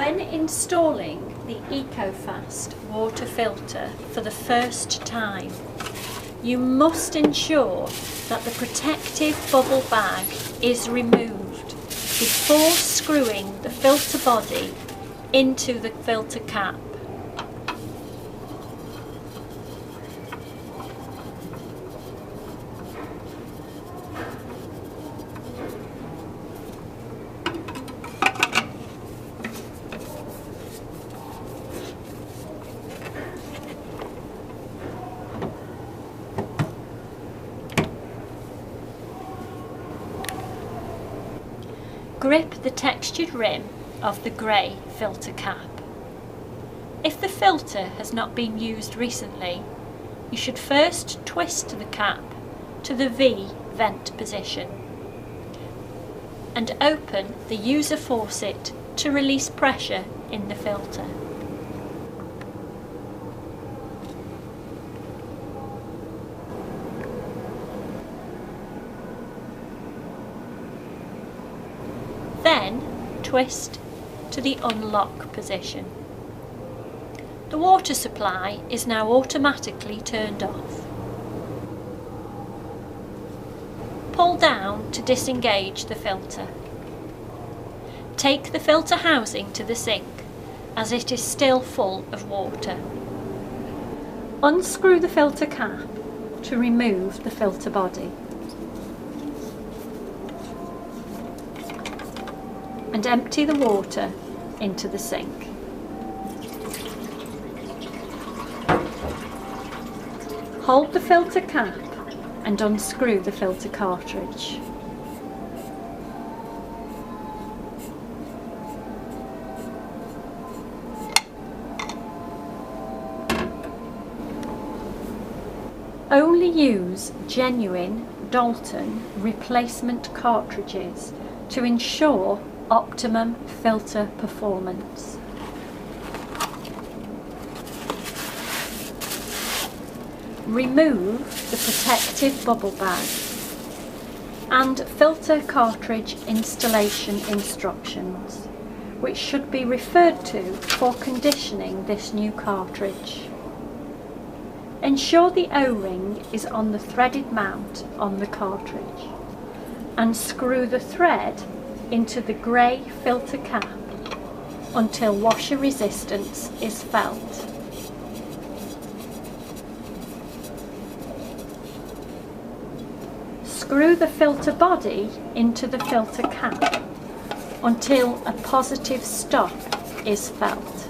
When installing the EcoFast water filter for the first time, you must ensure that the protective bubble bag is removed before screwing the filter body into the filter cap. Grip the textured rim of the grey filter cap. If the filter has not been used recently, you should first twist the cap to the V vent position and open the user faucet to release pressure in the filter. Then twist to the unlock position. The water supply is now automatically turned off. Pull down to disengage the filter. Take the filter housing to the sink as it is still full of water. Unscrew the filter cap to remove the filter body. And empty the water into the sink. Hold the filter cap and unscrew the filter cartridge. Only use genuine Dalton replacement cartridges to ensure optimum filter performance. Remove the protective bubble bag and filter cartridge installation instructions, which should be referred to for conditioning this new cartridge. Ensure the O-ring is on the threaded mount on the cartridge and screw the thread into the grey filter cap until washer resistance is felt. Screw the filter body into the filter cap until a positive stop is felt.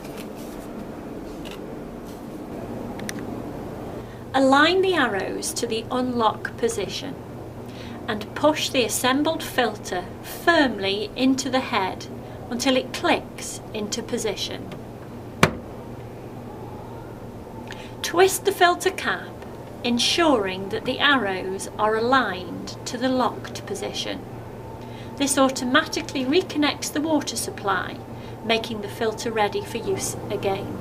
Align the arrows to the unlock position and push the assembled filter firmly into the head until it clicks into position. Twist the filter cap, ensuring that the arrows are aligned to the locked position. This automatically reconnects the water supply, making the filter ready for use again.